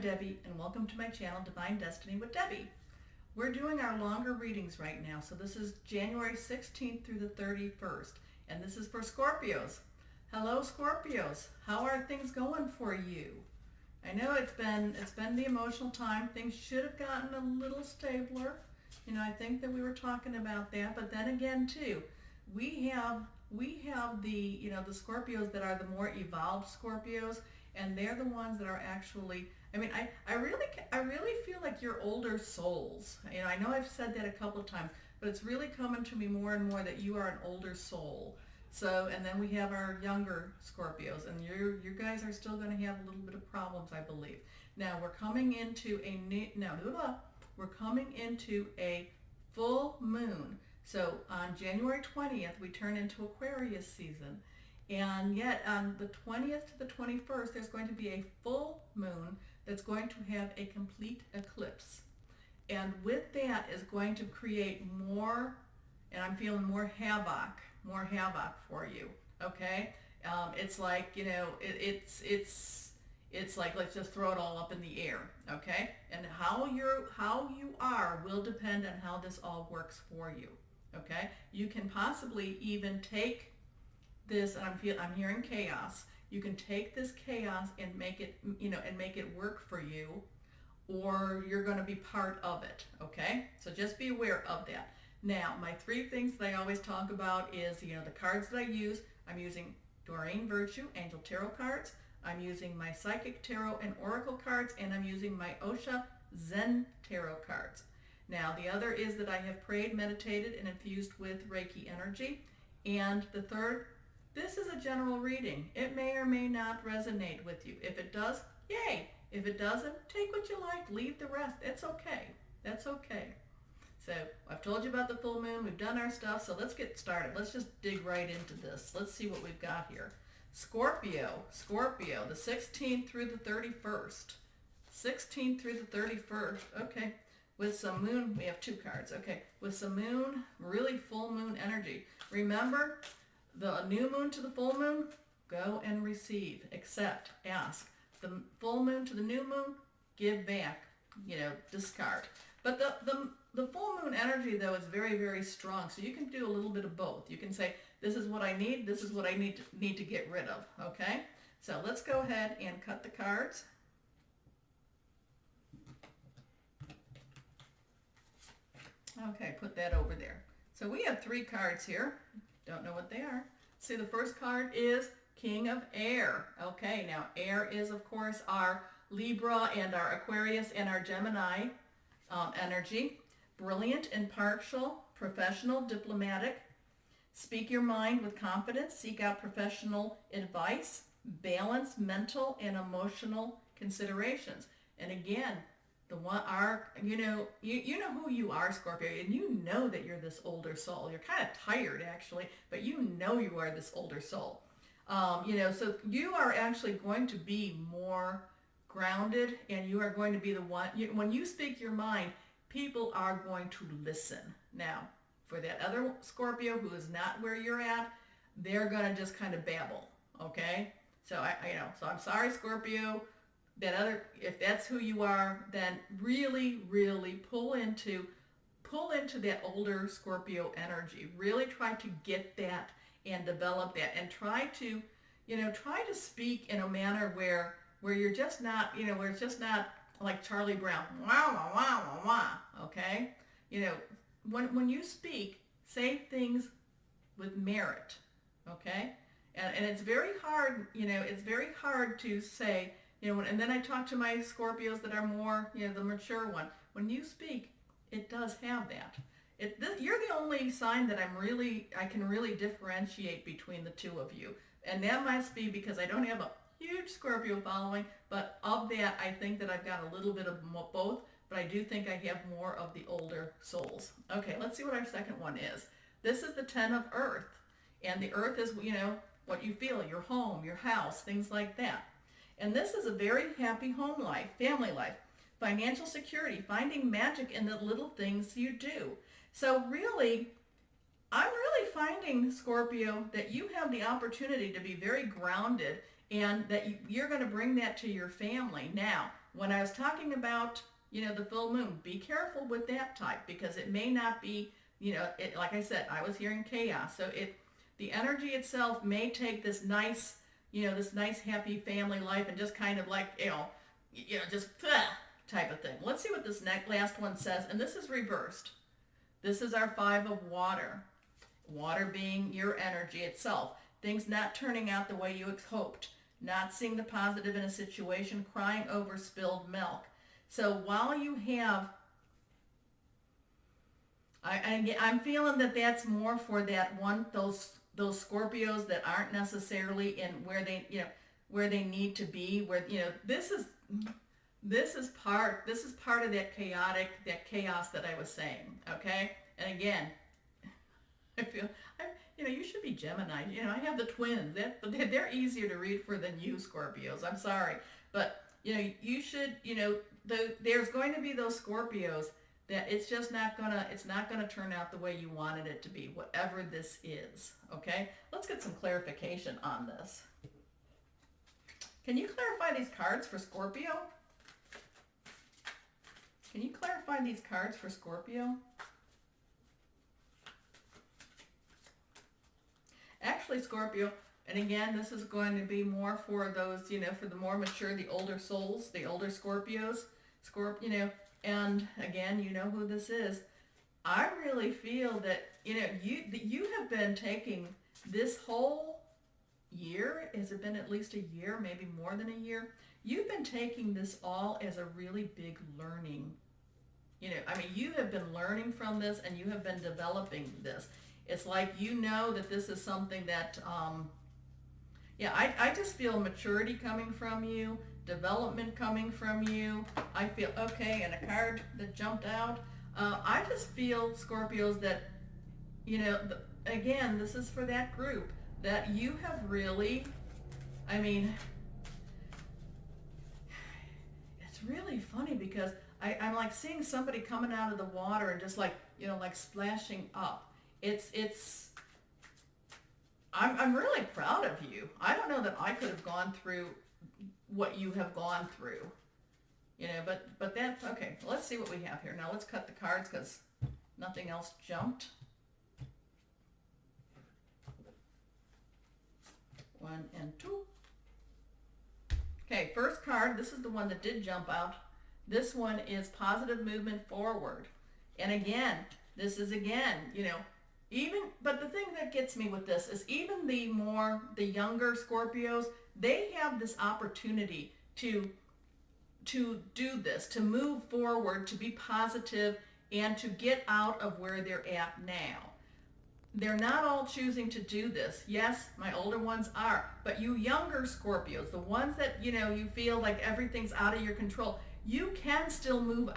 Debbie, and welcome to my channel, Divine Destiny with Debbie. We're doing our longer readings right now, so this is January 16th through the 31st, and this is for Scorpios. Hello, Scorpios. How are things going for you? I know it's been the emotional time. Things should have gotten a little stabler. You know, I think that we were talking about that, but then again, too, we have the the Scorpios that are the more evolved Scorpios, and they're the ones that are actually, I mean, I really feel like you're older souls. You know, I know I've said that a couple of times, but it's really coming to me more and more that you are an older soul. So, and then we have our younger Scorpios, and you guys are still going to have a little bit of problems, I believe. Now we're coming into a full moon. So on January 20th, we turn into Aquarius season. And yet on the 20th to the 21st, there's going to be a full moon that's going to have a complete eclipse. And with that is going to create more, and I'm feeling more havoc for you, okay? It's like, you know, it's like, let's just throw it all up in the air, okay? And how you are will depend on how this all works for you, okay? You can possibly even take this, and I'm hearing chaos. You can take this chaos and make it work for you, or you're going to be part of it, okay? So just be aware of that. Now, my three things that I always talk about is, you know, the cards that I use. I'm using Doreen Virtue Angel Tarot cards. I'm using my Psychic Tarot and Oracle cards, and I'm using my Osha Zen Tarot cards. Now, the other is that I have prayed, meditated, and infused with Reiki energy. And the third, this is a general reading. It may or may not resonate with you. If it does, yay. If it doesn't, take what you like, leave the rest. It's okay. That's okay. So I've told you about the full moon. We've done our stuff. So let's get started. Let's just dig right into this. Let's see what we've got here. Scorpio, the 16th through the 31st. 16th through the 31st. Okay. With some moon, we have two cards. Okay. With some moon, really full moon energy. Remember, the new moon to the full moon, go and receive, accept, ask. The full moon to the new moon, give back, you know, discard. But the full moon energy, though, is very, very strong. So you can do a little bit of both. You can say, this is what I need, this is what I need to get rid of, okay? So let's go ahead and cut the cards. Okay, put that over there. So we have three cards here. Don't know what they are. See, the first card is King of Air. Okay, now air is, of course, our Libra and our Aquarius and our Gemini energy. Brilliant, impartial, professional, diplomatic. Speak your mind with confidence. Seek out professional advice. Balance mental and emotional considerations. And again, you know who you are, Scorpio, and you know that you're this older soul. You're kind of tired, actually, but you know you are this older soul. You know, so you are actually going to be more grounded, and you are going to be the one, when you speak your mind, people are going to listen. Now, for that other Scorpio who is not where you're at, they're going to just kind of babble, okay? So, so I'm sorry, Scorpio. If that's who you are, then really, really pull into that older Scorpio energy. Really try to get that and develop that, and try to speak in a manner where you're just not, where it's just not like Charlie Brown, wah, wah, wah, wah, wah, okay? You know, when you speak, say things with merit, okay? And it's very hard, it's very hard to say, and then I talk to my Scorpios that are more, the mature one. When you speak, it does have that. You're the only sign that I can really differentiate between the two of you. And that must be because I don't have a huge Scorpio following, but of that, I think that I've got a little bit of both, but I do think I have more of the older souls. Okay, let's see what our second one is. This is the 10 of Earth. And the Earth is, what you feel, your home, your house, things like that. And this is a very happy home life, family life, financial security, finding magic in the little things you do. So really, I'm really finding, Scorpio, that you have the opportunity to be very grounded, and that you're going to bring that to your family. Now, when I was talking about, the full moon, be careful with that type, because it may not be, like I said, I was hearing chaos. So the energy itself may take this nice, this nice happy family life and just kind of like, just type of thing. Let's see what this last one says. And this is reversed. This is our 5 of water. Water being your energy itself. Things not turning out the way you hoped. Not seeing the positive in a situation. Crying over spilled milk. So while you have, I'm feeling that that's more for that one, those Scorpios that aren't necessarily in where they need to be, where, this is part of that chaos that I was saying, okay? And again, I feel, you should be Gemini. I have the twins. They're easier to read for than you Scorpios. I'm sorry. But, you should, there's going to be those Scorpios that it's not gonna turn out the way you wanted it to be, whatever this is, okay? Let's get some clarification on this. Can you clarify these cards for Scorpio? Can you clarify these cards for Scorpio? Actually, Scorpio, and again, this is going to be more for those, for the more mature, the older souls, the older Scorpios, and again, you know who this is. I really feel that, you have been taking this whole year, has it been at least a year, maybe more than a year? You've been taking this all as a really big learning. You have been learning from this, and you have been developing this. It's like, that this is something that, I just feel maturity coming from you, development coming from you. I feel, okay, and a card that jumped out. I just feel, Scorpios, that, again, this is for that group, that you have really, it's really funny because I'm like seeing somebody coming out of the water and just like, like splashing up. I'm really proud of you. I don't know that I could have gone through what you have gone through, but that's okay. Let's see what we have here. Now let's cut the cards because nothing else jumped. 1 and 2. Okay, first card, this is the one that did jump out. This one is positive movement forward. And again, this is but the thing that gets me with this is even the younger Scorpios, they have this opportunity to do this, to move forward, to be positive, and to get out of where they're at now. They're not all choosing to do this. Yes, my older ones are, but you younger Scorpios, the ones that, you feel like everything's out of your control, you can still move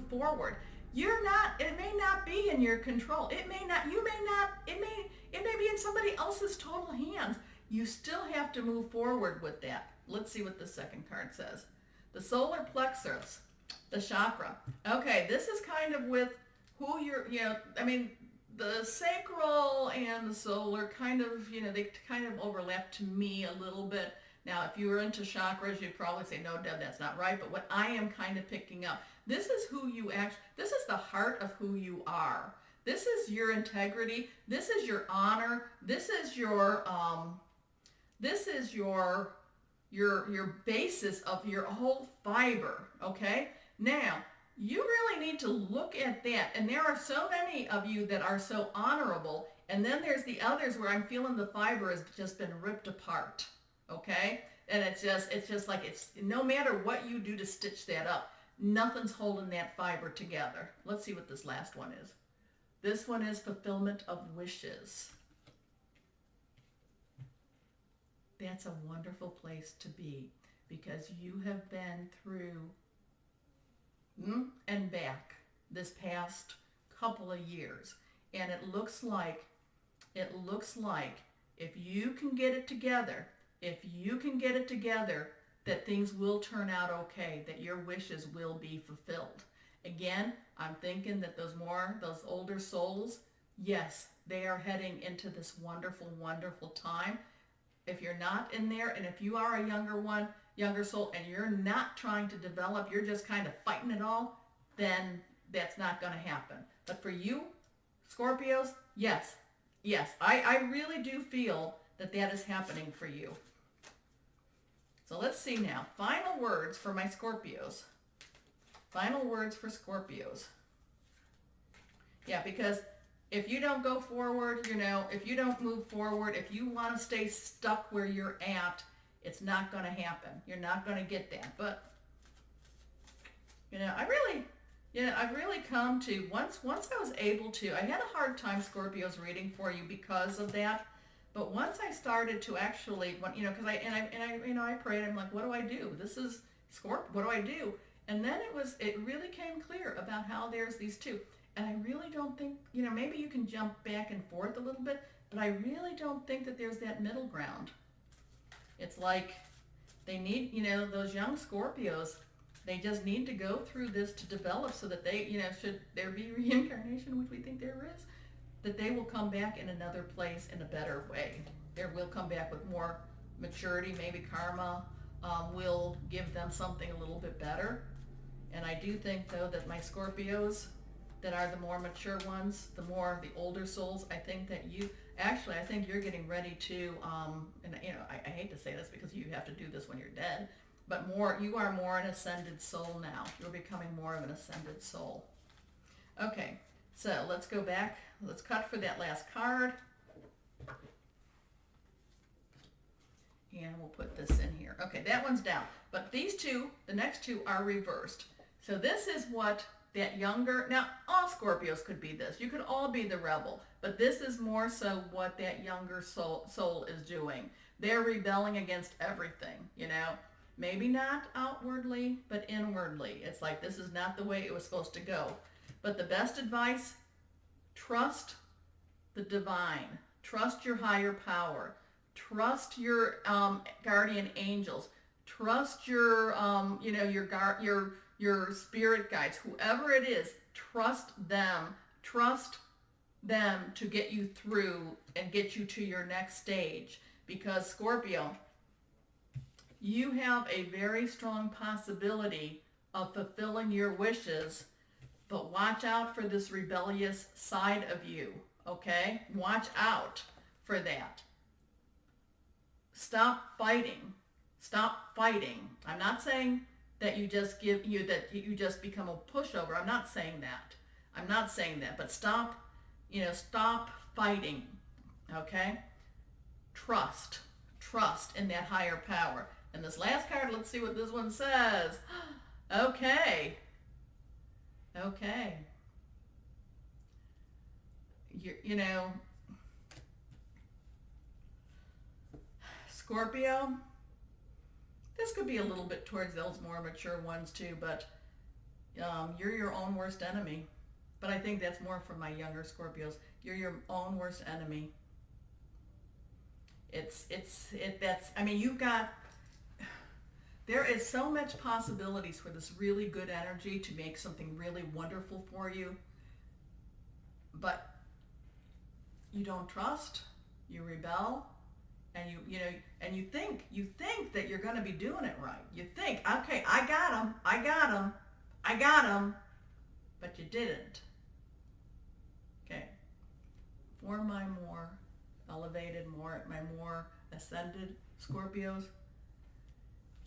forward. It may not be in your control. It may be in somebody else's total hands. You still have to move forward with that. Let's see what the second card says. The solar plexus, the chakra. Okay, this is kind of with who you're, the sacral and the solar kind of, they kind of overlap to me a little bit. Now, if you were into chakras, you'd probably say, no, Deb, that's not right. But what I am kind of picking up, this is this is the heart of who you are. This is your integrity. This is your honor. This is your basis of your whole fiber, okay? Now, you really need to look at that. And there are so many of you that are so honorable. And then there's the others where I'm feeling the fiber has just been ripped apart, okay? And it's just like no matter what you do to stitch that up, nothing's holding that fiber together. Let's see what this last one is. This one is fulfillment of wishes. That's a wonderful place to be because you have been through and back this past couple of years. And it looks like if you can get it together, that things will turn out okay, that your wishes will be fulfilled. Again, I'm thinking that those older souls, yes, they are heading into this wonderful, wonderful time. If you're not in there, and if you are a younger one, younger soul and you're not trying to develop, you're just kind of fighting it all, then that's not going to happen. But for you, Scorpios, yes, I really do feel that that is happening for you. So let's see now. Final words for my Scorpios. Final words for Scorpios. Yeah, because if you don't go forward, if you don't move forward, if you want to stay stuck where you're at, it's not going to happen. You're not going to get that. But, I've really come to, once I was able to, I had a hard time, Scorpios, reading for you because of that. But once I started to actually, because I prayed, I'm like, what do I do? This is Scorpio, what do I do? And then it really came clear about how there's these two. And I really don't think, maybe you can jump back and forth a little bit, but I really don't think that there's that middle ground. It's like they need, those young Scorpios, they just need to go through this to develop so that they, should there be reincarnation, which we think there is, that they will come back in another place in a better way. They will come back with more maturity. Maybe karma will give them something a little bit better. And I do think, though, that my Scorpios that are the more mature ones, the older souls, I think that I think you're getting ready to, and I hate to say this because you have to do this when you're dead, but you are more an ascended soul now. You're becoming more of an ascended soul. Okay, so let's go back. Let's cut for that last card. And we'll put this in here. Okay, that one's down. But these two, the next two, are reversed. So this is what that younger, now all Scorpios could be this. You could all be the rebel. But this is more so what that younger soul is doing. They're rebelling against everything, Maybe not outwardly, but inwardly. It's like this is not the way it was supposed to go. But the best advice, trust the divine. Trust your higher power. Trust your guardian angels. Trust your your spirit guides, whoever it is. Trust them. Trust them to get you through and get you to your next stage. Because Scorpio, you have a very strong possibility of fulfilling your wishes, but watch out for this rebellious side of you. Okay? Watch out for that. Stop fighting. Stop fighting. I'm not saying that you just become a pushover. I'm not saying that. But stop fighting. Okay? Trust in that higher power. And this last card, let's see what this one says. Okay. Scorpio, this could be a little bit towards those more mature ones too, but you're your own worst enemy. But I think that's more for my younger Scorpios. You're your own worst enemy. There is so much possibilities for this really good energy to make something really wonderful for you. But you don't trust, you rebel, and you think that you're going to be doing it right. You think, okay, I got him, but you didn't. Okay. For my more elevated, my more ascended Scorpios,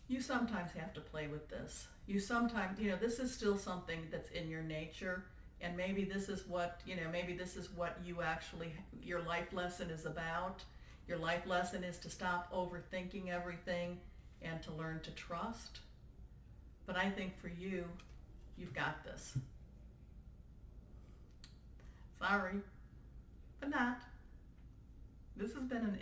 you sometimes have to play with this. You sometimes, this is still something that's in your nature, and maybe this is what you actually, your life lesson is about. Your life lesson is to stop overthinking everything and to learn to trust. But I think for you, you've got this. Sorry, but not. This has been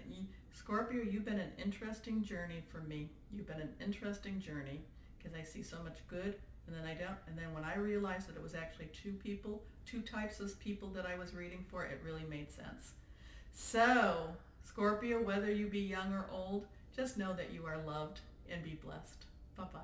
Scorpio, you've been an interesting journey for me. You've been an interesting journey because I see so much good, and then I don't. And then when I realized that it was actually two types of people that I was reading for, it really made sense. So, Scorpio, whether you be young or old, just know that you are loved and be blessed. Bye-bye.